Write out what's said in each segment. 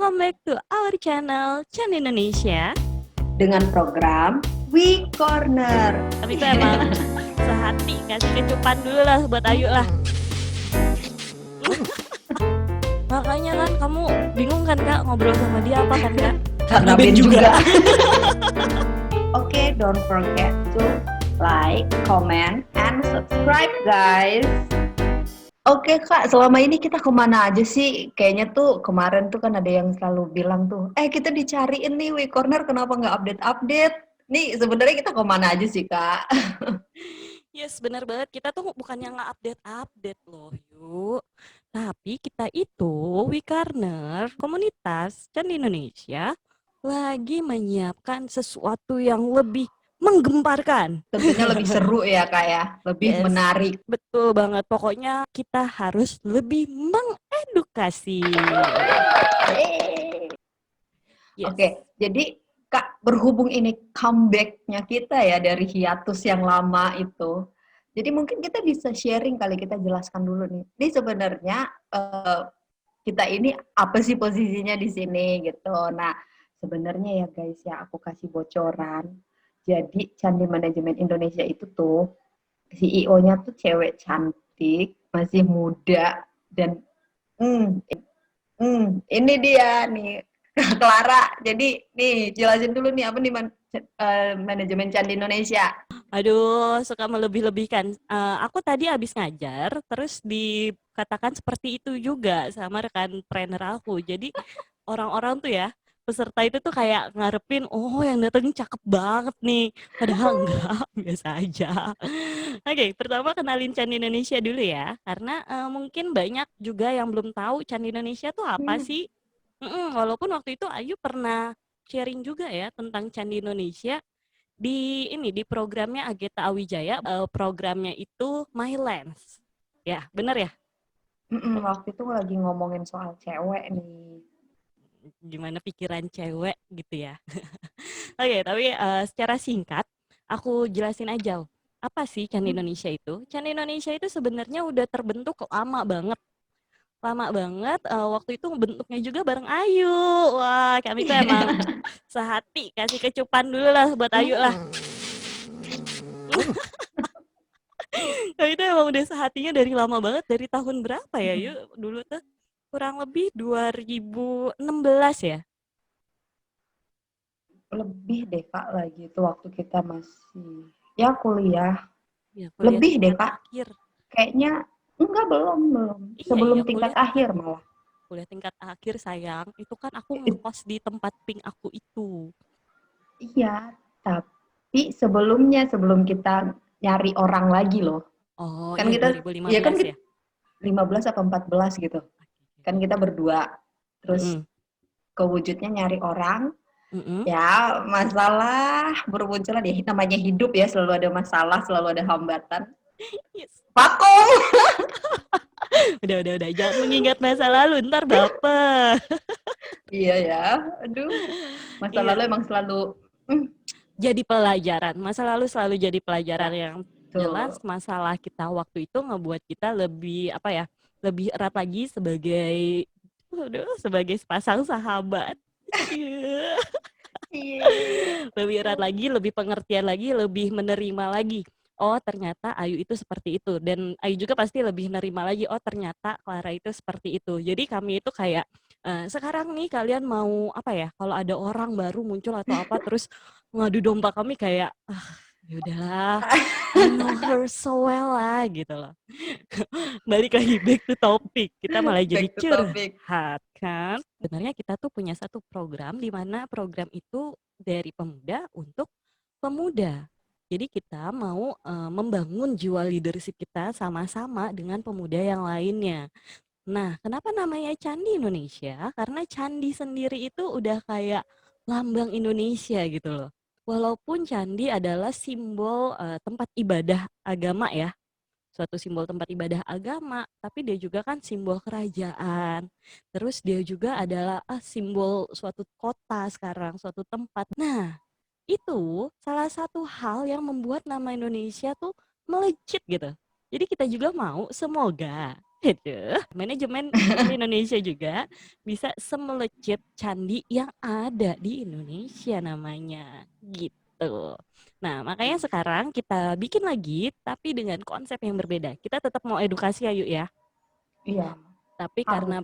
welcome back to our channel Chan Indonesia. Dengan program We Corner. Tapi itu emang sehati, kasih kecupan dulu lah buat Ayu lah. Makanya kan kamu bingung kan Kak ngobrol sama dia apa kan Kak? Karena Ben juga. Oke, don't forget to like, comment, and subscribe guys. Oke Kak, selama ini kita kemana aja sih? Kayaknya tuh kemarin tuh kan ada yang selalu bilang tuh, kita dicariin nih We Corner kenapa nggak update-update? Nih sebenarnya kita kemana aja sih Kak? Yes, benar banget. Kita tuh bukannya nggak update loh, yuk. Tapi kita itu We Corner, komunitas Chan Indonesia, lagi menyiapkan sesuatu yang lebih menggemparkan. Tentunya lebih seru ya Kak ya, lebih menarik. Betul banget. Pokoknya kita harus lebih mengedukasi. Yes. Oke, jadi Kak, berhubung ini comeback-nya kita ya dari hiatus yang lama itu, jadi mungkin kita bisa sharing kali, kita jelaskan dulu nih. Ini sebenarnya kita ini apa sih posisinya di sini gitu. Nah, sebenarnya ya guys ya, aku kasih bocoran. Jadi Candi Manajemen Indonesia itu tuh CEO-nya tuh cewek cantik, masih muda dan ini dia nih Clara. Jadi nih jelasin dulu nih apa nih manajemen Candi Indonesia. Aduh, suka melebih-lebihkan. Aku tadi habis ngajar, terus dikatakan seperti itu juga sama rekan trainer aku. Jadi orang-orang tuh ya, peserta itu tuh kayak ngarepin, oh yang dateng cakep banget nih. Padahal enggak, biasa aja. Oke, pertama kenalin Candi Indonesia dulu ya. Karena mungkin banyak juga yang belum tahu Candi Indonesia tuh apa sih. Walaupun waktu itu Ayu pernah sharing juga ya tentang Candi Indonesia di programnya Ageta Awijaya. Programnya itu My Lens. Ya, bener ya? Waktu itu lagi ngomongin soal cewek nih. Gimana pikiran cewek gitu ya. Oke, tapi secara singkat aku jelasin aja. Apa sih Candi Indonesia itu? Candi Indonesia itu sebenarnya udah terbentuk lama banget. Waktu itu bentuknya juga bareng Ayu. Wah, kami tuh emang sehati, kasih kecupan dulu lah buat Ayu lah. Kami itu emang udah sehatinya dari lama banget, dari tahun berapa ya Yuk? Dulu tuh kurang lebih 2016 ya? Lebih deh Kak lagi itu waktu kita masih ya kuliah. Ya, Lebih deh Kak. Akhir. Kayaknya enggak, belum. Sebelum tingkat akhir malah. Kuliah tingkat akhir sayang, itu kan aku ngekos di tempat pink aku itu. Iya, tapi sebelum kita nyari orang lagi loh. Oh Kan iya, kita 2015 kan ya? 15 atau 14 gitu. Kan kita berdua. Terus kewujudnya nyari orang. Ya, masalah bermunculan ya, namanya hidup ya, selalu ada masalah, selalu ada hambatan. Yes. Vakum. Udah, jangan mengingat masa lalu, ntar baper. Iya ya, aduh. Masa lalu emang selalu jadi pelajaran. Masa lalu selalu jadi pelajaran ya, yang jelas. Masalah kita waktu itu ngebuat kita lebih lebih erat lagi sebagai sepasang sahabat. Lebih erat lagi, lebih pengertian lagi, lebih menerima lagi. Oh ternyata Ayu itu seperti itu, dan Ayu juga pasti lebih nerima lagi. Oh ternyata Clara itu seperti itu. Jadi kami itu kayak sekarang nih kalian mau apa ya? Kalau ada orang baru muncul atau apa terus ngadu domba kami kayak yaudahlah, I know her so well lah gitu loh. Balik lagi back to topic, kita malah jadi curhat kan. Sebenarnya kita tuh punya satu program di mana program itu dari pemuda untuk pemuda. Jadi kita mau membangun jiwa leadership kita sama-sama dengan pemuda yang lainnya. Nah, kenapa namanya Candi Indonesia? Karena candi sendiri itu udah kayak lambang Indonesia gitu loh. Walaupun candi adalah simbol tempat ibadah agama ya, suatu simbol tempat ibadah agama, tapi dia juga kan simbol kerajaan. Terus dia juga adalah simbol suatu kota sekarang, suatu tempat. Nah, itu salah satu hal yang membuat nama Indonesia tuh melejit gitu. Jadi kita juga mau semoga Aduh, manajemen Candi Indonesia juga bisa semelejit candi yang ada di Indonesia namanya, gitu. Nah, makanya sekarang kita bikin lagi, tapi dengan konsep yang berbeda. Kita tetap mau edukasi ya, Yuk ya. Iya, Tapi harus. karena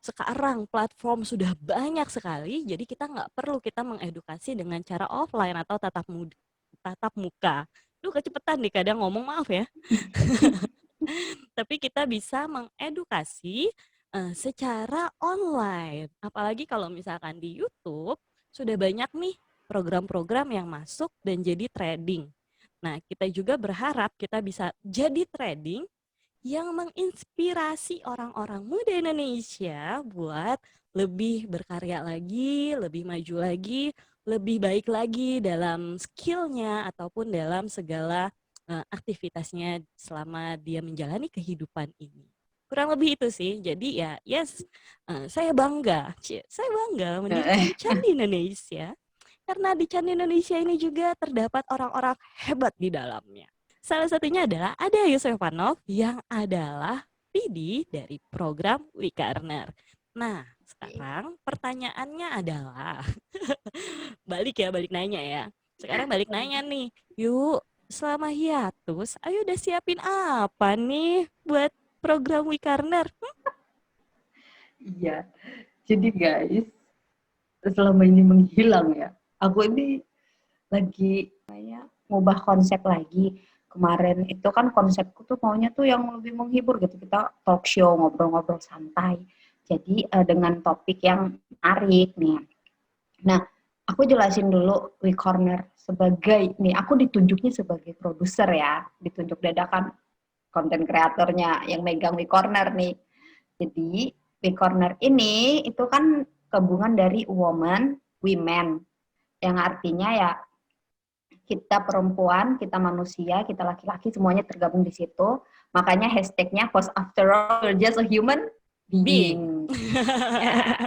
sekarang platform sudah banyak sekali, jadi kita nggak perlu kita mengedukasi dengan cara offline atau tatap muka. Duh, kecepatan nih kadang ngomong, maaf ya. Tapi kita bisa mengedukasi secara online. Apalagi kalau misalkan di YouTube sudah banyak nih program-program yang masuk dan jadi trading. Nah, kita juga berharap kita bisa jadi trading yang menginspirasi orang-orang muda Indonesia buat lebih berkarya lagi, lebih maju lagi, lebih baik lagi dalam skillnya ataupun dalam segala aktivitasnya selama dia menjalani kehidupan ini. Kurang lebih itu sih. Jadi ya, yes, saya bangga mendirikan Candi Indonesia karena di Candi Indonesia ini juga terdapat orang-orang hebat di dalamnya. Salah satunya adalah ada Yusuf Panov yang adalah PD dari program Wikarner. Nah, sekarang pertanyaannya adalah, balik nanya ya. Sekarang balik nanya nih, yuk selama hiatus, ayo udah siapin apa nih buat program Wikarner? Iya. Jadi guys, selama ini menghilang ya. Aku ini lagi kayak ngubah konsep lagi. Kemarin itu kan konsepku tuh maunya tuh yang lebih menghibur gitu. Kita talk show, ngobrol-ngobrol santai. Jadi dengan topik yang menarik nih. Nah, aku jelasin dulu We Corner sebagai, nih aku ditunjuknya sebagai produser ya. Ditunjuk dadakan konten kreatornya yang megang We Corner nih. Jadi We Corner ini itu kan gabungan dari woman, women, yang artinya ya kita perempuan, kita manusia, kita laki-laki semuanya tergabung di situ. Makanya hashtagnya cause after all we're just a human Bing. being. Ya.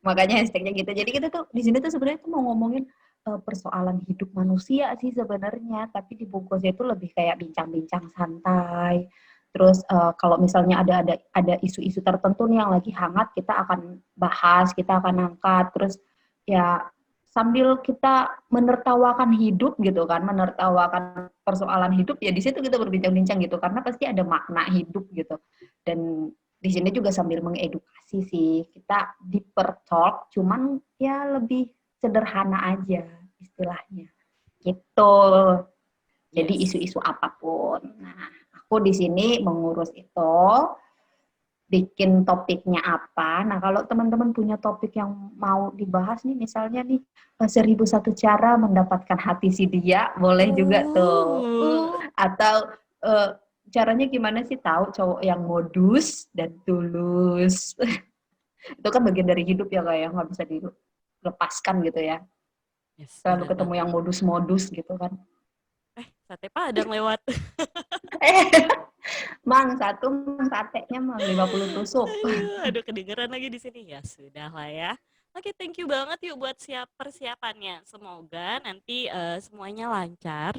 Makanya hashtagnya gitu. Jadi kita tuh di sini tuh sebenarnya tuh mau ngomongin persoalan hidup manusia sih sebenarnya, tapi dibungkusnya itu lebih kayak bincang-bincang santai. Terus kalau misalnya ada isu-isu tertentu nih yang lagi hangat, kita akan bahas, kita akan angkat. Terus ya sambil kita menertawakan hidup gitu kan, menertawakan persoalan hidup, ya di situ kita berbincang-bincang gitu, karena pasti ada makna hidup gitu. Dan di sini juga sambil mengedukasi sih, kita deeper talk, cuman ya lebih sederhana aja istilahnya, gitu. Jadi Yes. isu-isu apapun. Nah, aku di sini mengurus itu, bikin topiknya apa. Nah, kalau teman-teman punya topik yang mau dibahas nih, misalnya nih 1001 cara mendapatkan hati si dia, boleh juga tuh. Atau caranya gimana sih tahu cowok yang modus dan tulus. Itu kan bagian dari hidup ya kayak nggak bisa dilepaskan gitu ya. Yes, Selalu benar ketemu banget. yang modus-modus gitu kan. Sate Padang lewat. Mang satu, mang satenya mang 50 tusuk. Aduh, kedengeran lagi di sini. Ya sudah lah ya. Oke, thank you banget yuk buat persiapannya. Semoga nanti semuanya lancar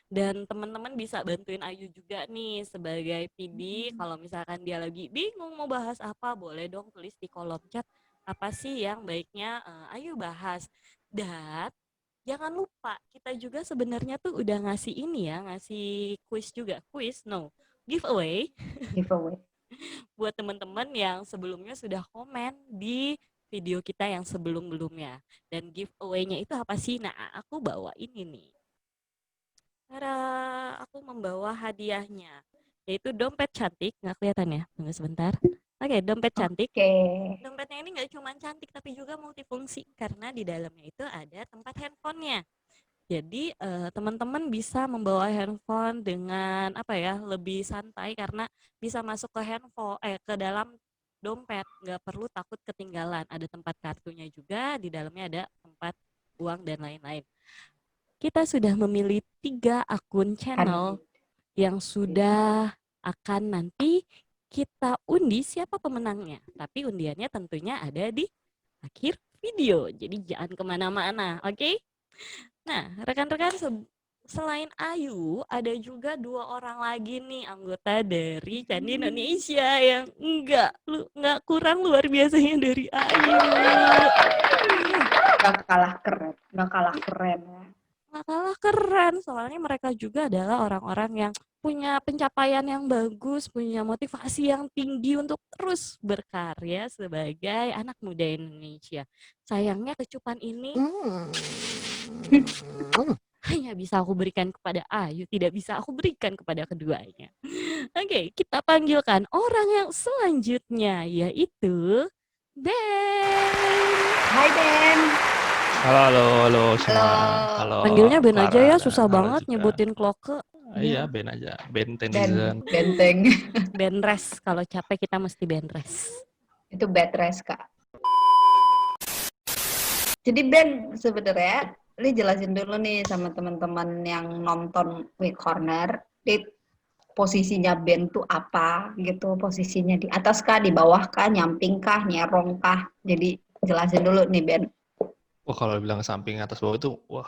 dan teman-teman bisa bantuin Ayu juga nih sebagai PD. Kalau misalkan dia lagi bingung mau bahas apa, boleh dong tulis di kolom chat apa sih yang baiknya Ayu bahas. Dan jangan lupa kita juga sebenarnya tuh udah ngasih ini ya, ngasih quiz juga. Quiz, no, giveaway Giveaway. buat teman-teman yang sebelumnya sudah komen di video kita yang sebelum-belumnya. Dan giveaway-nya itu apa sih? Nah, aku bawa ini nih. Cara aku membawa hadiahnya, yaitu dompet cantik. Nggak kelihatan ya? Tunggu sebentar. Oke, dompet cantik. Oke. Dompetnya ini nggak cuma cantik, tapi juga multifungsi. Karena di dalamnya itu ada tempat handphonenya. Jadi teman-teman bisa membawa handphone dengan apa ya, lebih santai karena bisa masuk ke handphone ke dalam dompet, nggak perlu takut ketinggalan. Ada tempat kartunya juga, di dalamnya ada tempat uang dan lain-lain. Kita sudah memilih 3 akun channel Candid. yang sudah akan nanti kita undi siapa pemenangnya. Tapi undiannya tentunya ada di akhir video. Jadi jangan kemana-mana, oke? Nah, rekan-rekan selain Ayu, ada juga 2 orang lagi nih anggota dari Candi Indonesia yang nggak kurang luar biasanya dari Ayu. Iya. Nggak kalah keren, nggak kalah keren ya. Nggak kalah keren, soalnya mereka juga adalah orang-orang yang punya pencapaian yang bagus, punya motivasi yang tinggi untuk terus berkarya sebagai anak muda Indonesia. Sayangnya kecupan ini hanya bisa aku berikan kepada Ayu, tidak bisa aku berikan kepada keduanya. Oke, kita panggilkan orang yang selanjutnya, yaitu Ben. Hai Ben. Halo semua. Halo. Halo Panggilnya Ben aja Clara ya, dan susah halo banget juga. nyebutin kloke. Iya, Ben aja. Ben Ben, Tennyson. benteng. Ben rest, kalau capek kita mesti ben rest. Itu bed rest, Kak. Jadi Ben, sebenarnya lu jelasin dulu nih sama teman-teman yang nonton We Corner, di posisinya Ben tuh apa gitu, posisinya di atas kah, di bawah kah, nyamping kah, nyerong kah. Jadi jelasin dulu nih Ben. Wah, kalau bilang samping atas bawah itu, wah,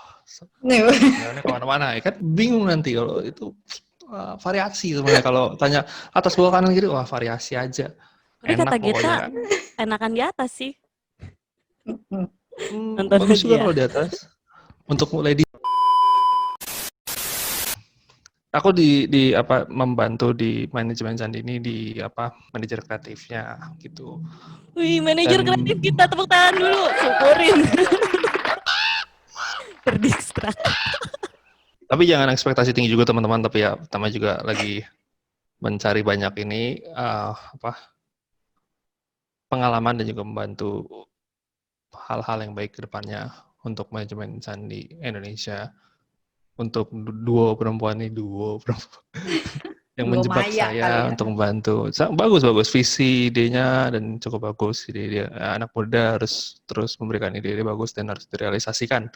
Nih. sebenarnya kemana-mana ya kan, bingung nanti kalau itu variasi sebenarnya. Kalau tanya atas bawah kanan kiri, wah variasi aja. Tapi Enak kata pokoknya kita kan. enakan di atas sih. Hmm, Nonton bagus juga aja. kalau di atas. Untuk mulai aku di apa membantu di manajemen Candi ini di apa manajer kreatifnya gitu. Wih, manajer Dan kreatif kita tepuk tangan dulu, syukurin. Terdistrak. tapi jangan ekspektasi tinggi juga teman-teman, tapi ya pertama juga lagi mencari banyak ini apa pengalaman dan juga membantu hal-hal yang baik ke depannya untuk manajemen Candi Indonesia, untuk duo perempuan yang Duo menjebak Maya kali saya ya. untuk membantu. Bagus visi idenya dan cukup bagus ide dia. Anak muda harus terus memberikan ide-ide bagus dan harus direalisasikan.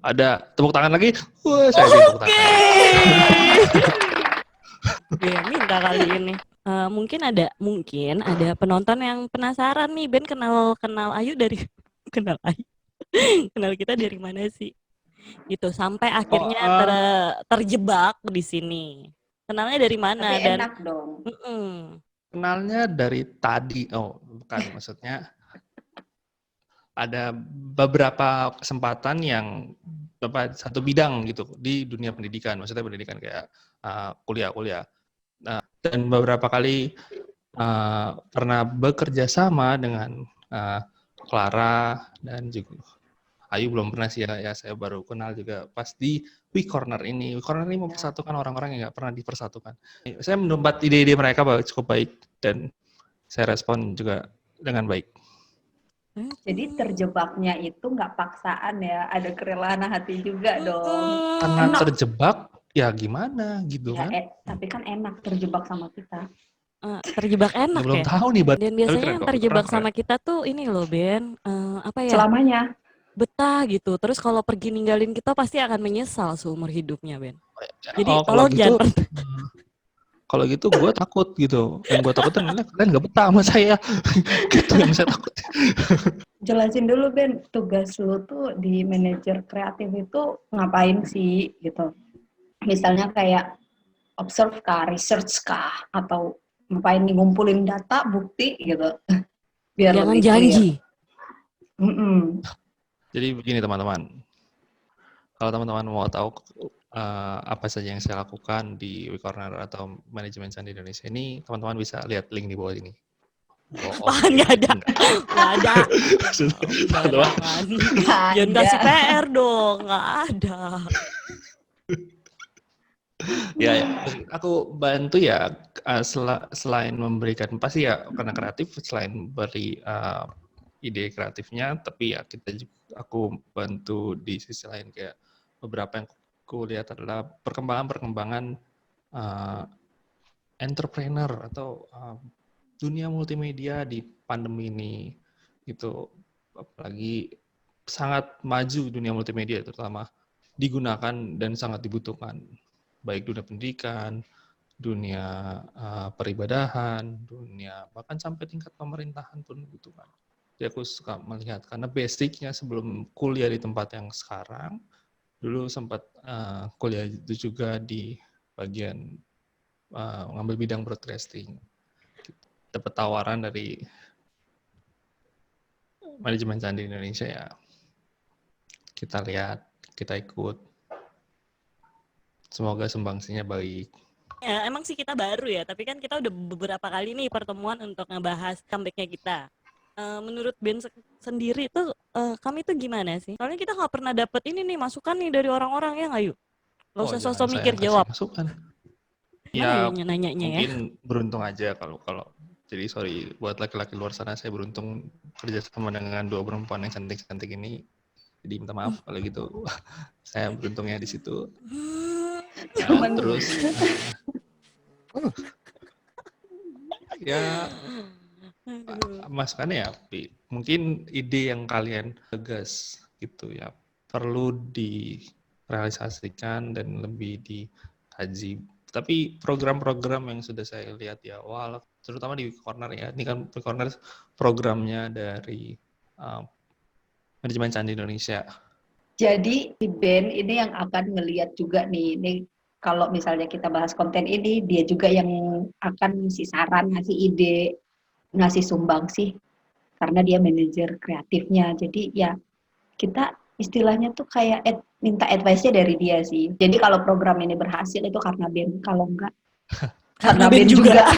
Ada tepuk tangan lagi? Wah, saya bikin tepuk tangan. Gue minta kali ini. Mungkin ada penonton yang penasaran nih, Ben kenal Ayu dari kenal Ayu. Kenal kita dari mana sih? Gitu sampai akhirnya terjebak di sini. Kenalnya dari mana? Tapi Dan enak dong. Kenalnya dari tadi. Oh, bukan maksudnya ada beberapa kesempatan yang satu bidang gitu di dunia pendidikan. Maksudnya pendidikan kayak kuliah-kuliah. Nah, dan beberapa kali pernah bekerja sama dengan Clara dan juga Ayu belum pernah sih ya, saya baru kenal juga pas di We Corner ini. We Corner ini mempersatukan orang-orang yang nggak pernah dipersatukan. Saya mendapat ide-ide mereka cukup baik dan saya respon juga dengan baik. Jadi terjebaknya itu nggak paksaan ya, ada kerelaan hati juga dong. Karena terjebak, ya gimana gitu ya, kan? Tapi kan enak terjebak sama kita. Terjebak enak belum ya. Tahu nih, Dan biasanya yang terjebak sama kita tuh ini loh Ben, apa ya? Selamanya. Betah gitu. Terus kalau pergi ninggalin kita pasti akan menyesal seumur hidupnya Ben. Jadi kalau tolong gitu, jangan kalau gitu gue takut gitu. Yang gue takutin kalian gak betah sama saya. Gitu yang saya takut. Jelasin dulu Ben, tugas lu tuh di manajer kreatif itu ngapain sih gitu. Misalnya kayak observe kah, research kah, atau ngapain nih ngumpulin data, bukti gitu. Biar jangan lebih janji. Jadi begini teman-teman. Kalau teman-teman mau tahu apa saja yang saya lakukan di We Corner atau manajemen Candi Indonesia ini, teman-teman bisa lihat link di bawah ini. Nggak ada. Nggak ada. Jangan kasih PR dong. Nggak ada. Ya, aku bantu ya selain memberikan, pasti ya karena kreatif, selain beri ide kreatifnya, tapi ya aku bantu di sisi lain kayak beberapa yang aku lihat adalah perkembangan entrepreneur atau dunia multimedia di pandemi ini gitu, apalagi sangat maju dunia multimedia terutama digunakan dan sangat dibutuhkan baik dunia pendidikan, dunia peribadahan, dunia bahkan sampai tingkat pemerintahan pun dibutuhkan. Jadi aku suka melihat karena basicnya sebelum kuliah di tempat yang sekarang dulu sempat kuliah itu juga di bagian ngambil bidang broadcasting. Dapat tawaran dari manajemen Candi Indonesia, ya kita lihat, kita ikut. Semoga sumbangsinya baik. Ya, emang sih kita baru ya, tapi kan kita udah beberapa kali nih pertemuan untuk ngebahas comeback-nya kita. Menurut Ben sendiri tuh, kami tuh gimana sih? Soalnya kita nggak pernah dapet ini nih masukan nih dari orang-orang, ya nggak Yuk? Gak usah Jangan sosok saya mikir yang kasih jawab. masukan. Mana Ya ya nanyanya ya? mungkin beruntung aja kalau jadi sorry buat laki-laki luar sana, saya beruntung kerja sama dengan dua perempuan yang cantik-cantik ini. Jadi minta maaf kalau gitu. Saya beruntungnya di situ. Ya, Cuman terus ya masukannya ya mungkin ide yang kalian tegas gitu ya perlu direalisasikan dan lebih dikaji. Tapi program-program yang sudah saya lihat di awal, terutama di Corner ya, ini kan Corner programnya dari manajemen Candi Indonesia. Jadi si Ben ini yang akan ngelihat juga nih, ini kalau misalnya kita bahas konten ini, dia juga yang akan ngasih saran, ngasih ide, ngasih sumbangsi, karena dia manajer kreatifnya. Jadi ya kita istilahnya tuh kayak minta advice-nya dari dia sih. Jadi kalau program ini berhasil itu karena Ben, kalau enggak karena Ben juga.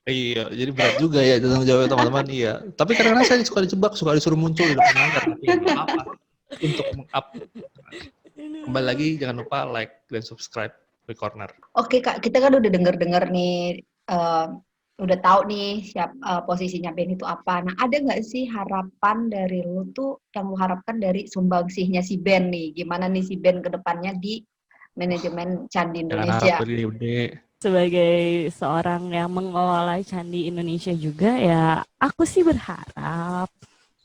Iya, jadi berat juga ya tanggung jawab teman-teman. Iya, tapi kadang-kadang saya suka dijebak, suka disuruh muncul di depan layar, tapi nggak apa-apa. Untuk meng-up, kembali lagi jangan lupa like dan subscribe di Corner. Oke Kak, kita kan udah denger-denger nih, udah tahu nih posisinya Ben itu apa. Nah, ada nggak sih harapan dari lu tuh yang lu harapkan dari sumbangsihnya si Ben nih? Gimana nih si Ben ke depannya di manajemen Candi Jangan harap Indonesia? gede-gede. Sebagai seorang yang mengelola Candi Indonesia juga ya, aku sih berharap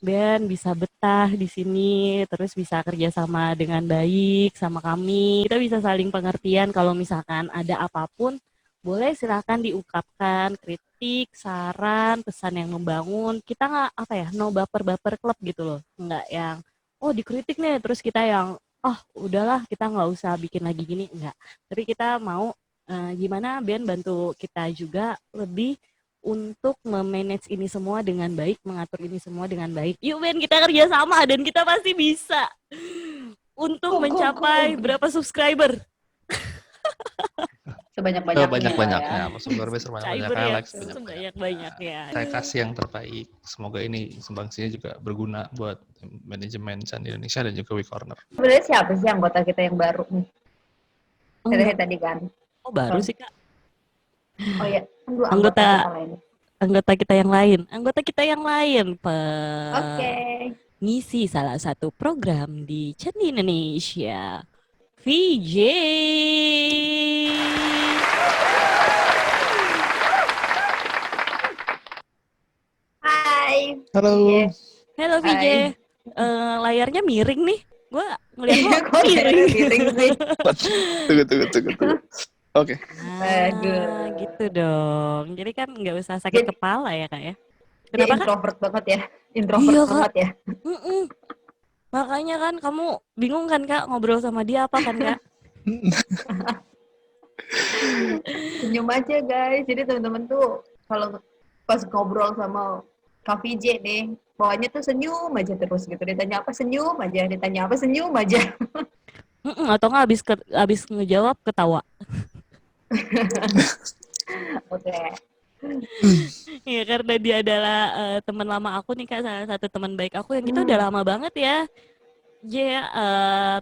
Ben bisa betah di sini, terus bisa kerjasama dengan baik sama kami. Kita bisa saling pengertian kalau misalkan ada apapun, boleh silakan diungkapkan, kritik, saran, pesan yang membangun. Kita nggak apa ya, no baper-baper klub gitu loh. Nggak yang, oh dikritik nih, terus kita yang, oh udahlah kita nggak usah bikin lagi gini. Nggak. Tapi kita mau gimana Ben bantu kita juga lebih untuk memanage ini semua dengan baik, mengatur ini semua dengan baik. Yuk Ben, kita kerja sama dan kita pasti bisa untuk mencapai berapa subscriber? Sebanyak-banyaknya. Banyak-banyaknya, subscriber Subscriber sebanyak-banyaknya, ya, like sebanyak-banyaknya. Saya kasih yang terbaik. Semoga ini sumbangsinya juga berguna buat manajemen Candi Indonesia dan juga We Corner. Sebenarnya siapa sih anggota kita yang baru nih? Dari tadi kan. Oh baru sih Kak. Oh ya, kan dua Anggota kita lain. anggota kita yang lain. Anggota kita yang lain Oke. ngisi salah satu program di Candi Indonesia. VJ. Hai. Halo. Halo VJ. Hai. Layarnya miring nih. Gue ngeliat Iya, lo kok miring. miring sih? Tunggu. Oke. Ah, gitu dong. Jadi kan nggak usah sakit kepala ya Kak ya. Dia Kenapa Kak? introvert banget ya. Introvert Iya, Kak. banget ya. Makanya kan kamu bingung kan Kak ngobrol sama dia apa kan Kak? Senyum aja guys. Jadi teman-teman tuh kalau pas ngobrol sama Kak VJ nih, bawahnya tuh senyum aja terus gitu. Ditanya apa senyum aja, ditanya apa senyum aja. Atau nggak habis ngejawab ketawa. Oke. Iya karena dia adalah teman lama aku nih Kak, salah satu teman baik aku yang kita udah lama banget ya. Dia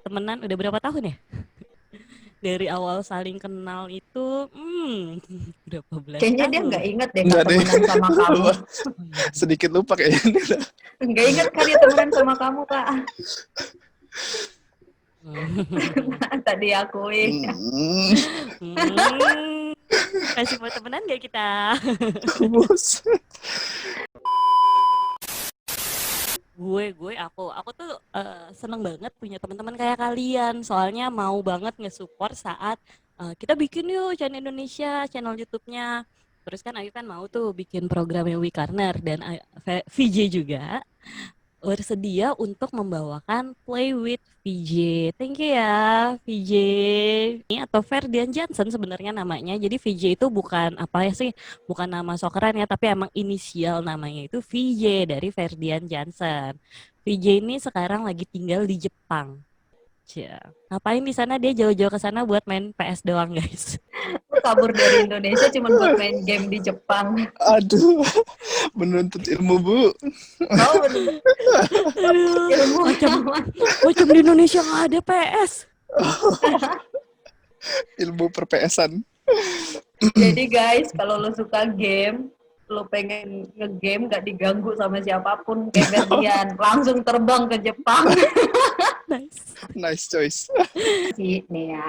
temenan udah berapa tahun ya? Dari awal saling kenal itu berapa belas Kayaknya tahun? dia nggak inget deh Kak temenan sama kamu. Sedikit lupa kayaknya. Nggak inget kan dia temenan sama kamu Kak. Tadi akui. Masih mau temenan gak kita? Aku tuh seneng banget punya teman-teman kayak kalian. Soalnya mau banget nge-support saat kita bikin yuk channel Indonesia, channel YouTube-nya. Terus kan Ayu kan mau tuh bikin programnya We Corner dan VJ juga. bersedia untuk membawakan Play with VJ. Thank you ya, VJ. Ini atau Ferdian Johnson sebenarnya namanya. Jadi VJ itu bukan apa ya sih, bukan nama sokeran ya, tapi emang inisial namanya itu VJ dari Ferdian Johnson. VJ ini sekarang lagi tinggal di Jepang. Cia. Ngapain di sana, dia jauh-jauh ke sana buat main PS doang, guys. Kabur dari Indonesia cuma buat main game di Jepang. Aduh, menuntut ilmu, Bu. Oh, bener. Aduh, Ilmu macam di Indonesia nggak ada PS. Ilmu perpesan. Jadi guys, kalau lo suka game, lo pengen nge-game gak diganggu sama siapapun kayak Ferdian, langsung terbang ke Jepang. Nice. Nice choice. Sih nih ya,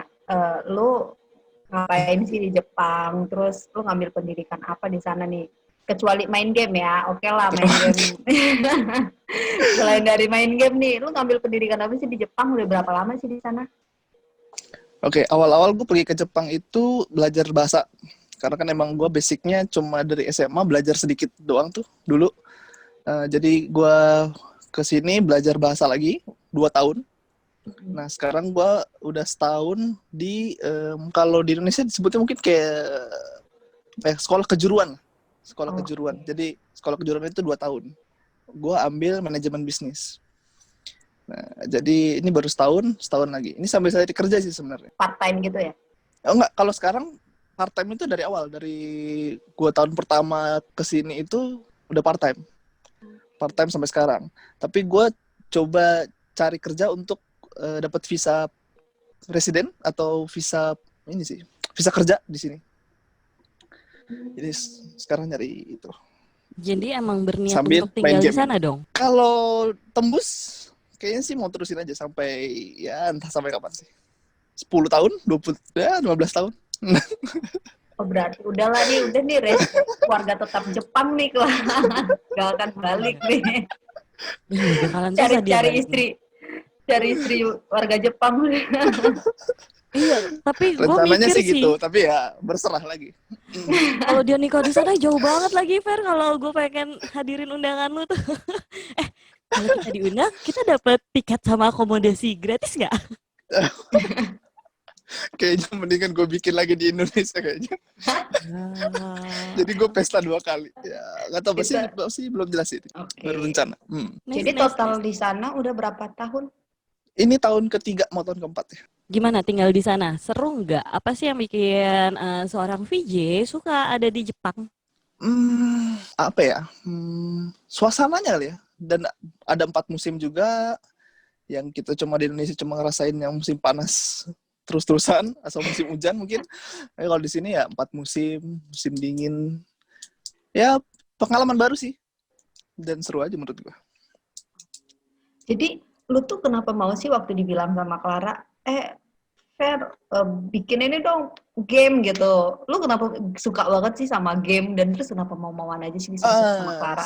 lo ngapain sih di Jepang? Terus lo ngambil pendidikan apa di sana nih? Kecuali main game ya, oke lah main game. Selain dari main game nih, lo ngambil pendidikan apa sih di Jepang? Udah berapa lama sih di sana? Oke, awal-awal gue pergi ke Jepang itu belajar bahasa. Karena kan emang gue basicnya cuma dari SMA belajar sedikit doang tuh dulu. Jadi gue kesini belajar bahasa lagi 2 tahun. Nah sekarang gue udah setahun di kalau di Indonesia disebutnya mungkin kayak sekolah kejuruan. Sekolah kejuruan. Jadi sekolah kejuruan itu 2 tahun. Gue ambil manajemen bisnis. Nah, jadi ini baru setahun lagi. Ini sambil saya kerja sih sebenarnya. Part time gitu ya? Oh enggak, kalau sekarang part time itu dari awal, dari gue tahun pertama kesini itu udah part time sampai sekarang. Tapi gue coba cari kerja untuk dapat visa residen atau visa ini sih, visa kerja di sini. Jadi sekarang nyari itu. Jadi emang berniat Sambil untuk tinggal main di game. sana dong? Kalau tembus, kayaknya sih mau terusin aja sampai ya entah sampai kapan sih. 10 tahun, 20, ya 15 tahun. Oh berarti udahlah nih, udah nih warga tetap Jepang nih kelah. Gak akan balik nih. Iya, bakalan susah dia Cari balik. cari istri warga Jepang. Iya, tapi gue Rencananya mikir sih sih, gitu, tapi ya berserah lagi. kalau dia nikah di sana jauh banget lagi, Fer. Kalau gue pengen hadirin undangan lu tuh. Kalau kita diundang, kita dapat tiket sama akomodasi gratis nggak? Kayaknya mendingan gue bikin lagi di Indonesia kayaknya. Jadi gue pesta 2 kali. Ya nggak tahu masih belum jelas itu. Okay. Baru rencana. Jadi total di sana udah berapa tahun? Ini tahun ketiga mau tahun keempat ya. Gimana tinggal di sana? Seru nggak? Apa sih yang bikin seorang VJ suka ada di Jepang? Apa ya? Suasananya kali ya. Dan ada 4 musim juga. Yang kita cuma di Indonesia cuma ngerasain yang musim panas terus-terusan atau musim hujan mungkin. Kalau di sini ya 4 musim dingin. Ya pengalaman baru sih. Dan seru aja menurut gue. Jadi lu tuh kenapa mau sih waktu dibilang sama Clara, Fer, bikin ini dong game gitu. Lu kenapa suka banget sih sama game dan terus kenapa mau-mauan aja sih disuruh sama Clara?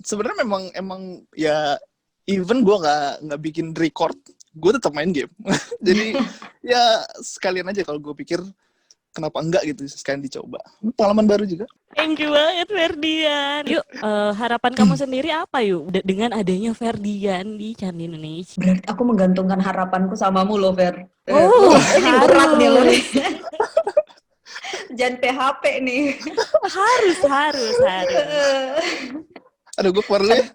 Sebenarnya emang ya even gue nggak bikin record, gue tetap main game. Jadi ya sekalian aja kalau gue pikir kenapa enggak gitu, sekalian dicoba. Pengalaman baru juga. Thank you banget Ferdian. Yuk, harapan kamu sendiri apa yuk dengan adanya Ferdian di Candi Indonesia? Berarti aku menggantungkan harapanku samamu loh, Fer. Ini berat nih lo nih. Jangan PHP nih. harus. Aduh, gue keluar dulu ya.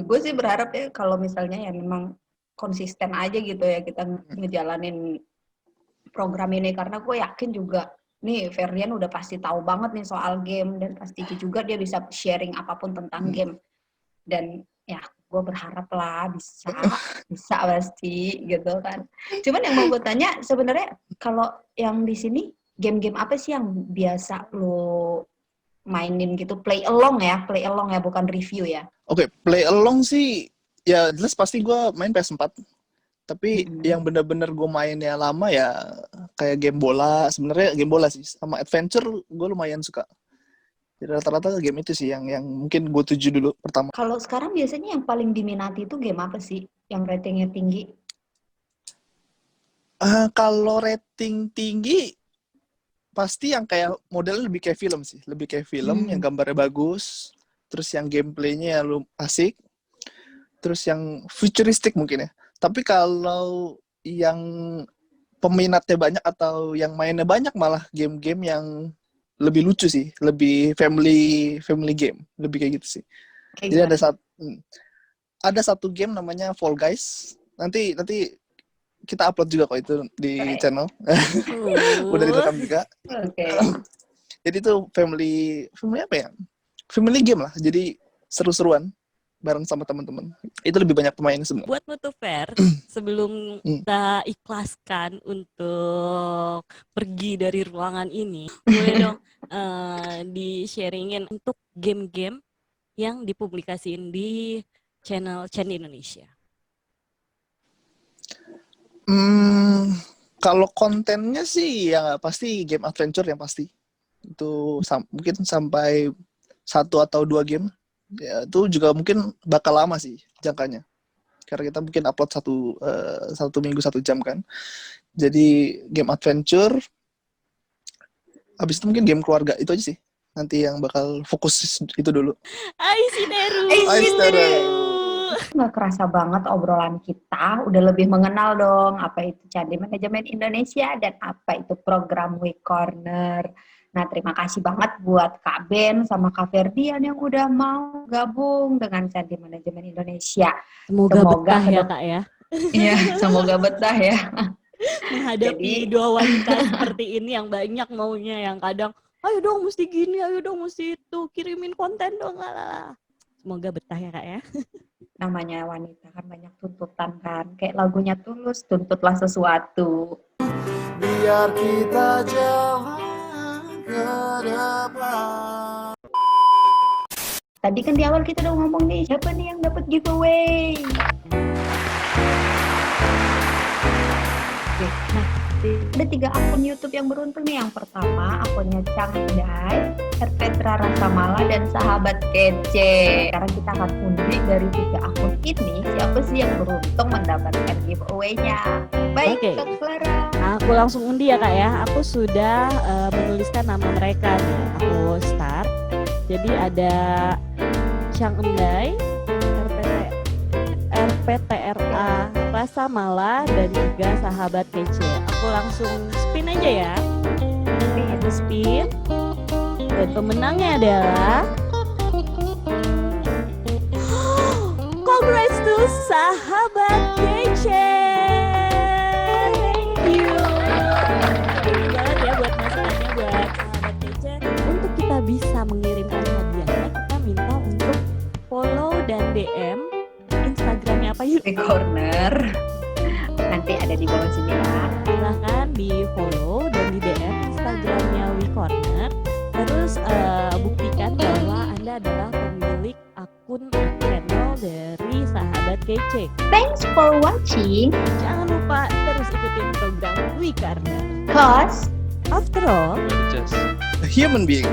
Gue sih berharap ya kalau misalnya ya memang konsisten aja gitu ya kita ngejalanin program ini, karena gue yakin juga nih Ferdian udah pasti tahu banget nih soal game dan pasti juga dia bisa sharing apapun tentang game, dan ya gue berharap lah bisa pasti gitu kan. Cuman yang mau gue tanya sebenarnya kalau yang di sini game-game apa sih yang biasa lo mainin gitu, play along ya bukan review ya? Oke, play along sih ya jelas pasti gue main PS4. Tapi yang benar-benar gue mainnya lama ya kayak game bola, sebenarnya game bola sih, sama adventure gue lumayan suka. Jadi rata-rata game itu sih yang mungkin gue tuju dulu pertama. Kalau sekarang biasanya yang paling diminati itu game apa sih yang ratingnya tinggi? Kalau rating tinggi pasti yang kayak modelnya lebih kayak film sih, lebih kayak film yang gambarnya bagus, terus yang gameplaynya asik, terus yang futuristik mungkin ya. Tapi kalau yang peminatnya banyak atau yang mainnya banyak malah game-game yang lebih lucu sih, lebih family game, lebih kayak gitu sih. Jadi ada satu game namanya Fall Guys. Nanti kita upload juga kok itu di channel. Udah direkam juga. Jadi itu family apa ya? Family game lah. Jadi seru-seruan bareng sama teman-teman. Itu lebih banyak pemain sebenarnya. Buat Mutu Fair, sebelum kita ikhlaskan untuk pergi dari ruangan ini, boleh dong di-sharingin untuk game-game yang dipublikasiin di channel Chan Indonesia. Kalau kontennya sih ya pasti game adventure yang pasti. Itu mungkin sampai 1 atau 2 game. Ya, itu juga mungkin bakal lama sih jangkanya. Karena kita mungkin upload 1 minggu 1 jam kan. Jadi game adventure. Habis itu mungkin game keluarga, itu aja sih. Nanti yang bakal fokus itu dulu. Aisyteru. Nggak kerasa banget obrolan kita, udah lebih mengenal dong apa itu Candi Manajemen Indonesia dan apa itu program We Corner. Nah, terima kasih banget buat Kak Ben sama Kak Ferdian yang udah mau gabung dengan Candi Manajemen Indonesia. Semoga betah ya Kak ya. Iya, semoga betah ya. Menghadapi dua wanita seperti ini yang banyak maunya, yang kadang ayo dong mesti gini, ayo dong mesti itu, kirimin konten dong. Semoga betah ya Kak ya. Namanya wanita kan banyak tuntutan kan. Kayak lagunya Tulus, tuntutlah sesuatu. Biar kita jalan ke depan. Tadi kan di awal kita udah ngomong nih, siapa nih yang dapat giveaway? Oke, nah ada 3 akun YouTube yang beruntung nih. Yang pertama akunnya Cangdai, Herpetra Rasamala, dan Sahabat Kece. Sekarang kita akan undi dari 3 akun ini siapa sih yang beruntung mendapatkan giveaway-nya. Baik, Kak Clara. Aku langsung undi ya Kak ya. Aku sudah menuliskan nama mereka nih. Aku start. Jadi ada Cangdai, RPTRA Rasamala, dan juga Sahabat Kece. Aku langsung spin aja ya. Aku spin. Dan pemenangnya adalah congrats to Sahabat Kece. Thank you. Thank you banget ya buat masukannya buat Sahabat Kece. Untuk kita bisa mengirimkan hadiahnya, kita minta untuk follow dan DM Instagramnya apa yuk? We Corner. Nanti ada di bawah sini ya. Silahkan di follow dan di DM Instagramnya We Corner. Terus buktikan bahwa Anda adalah pemilik akun channel dari Sahabat Kece. Thanks for watching. Jangan lupa terus ikutin program We Corner. Cause after all, Just A human being.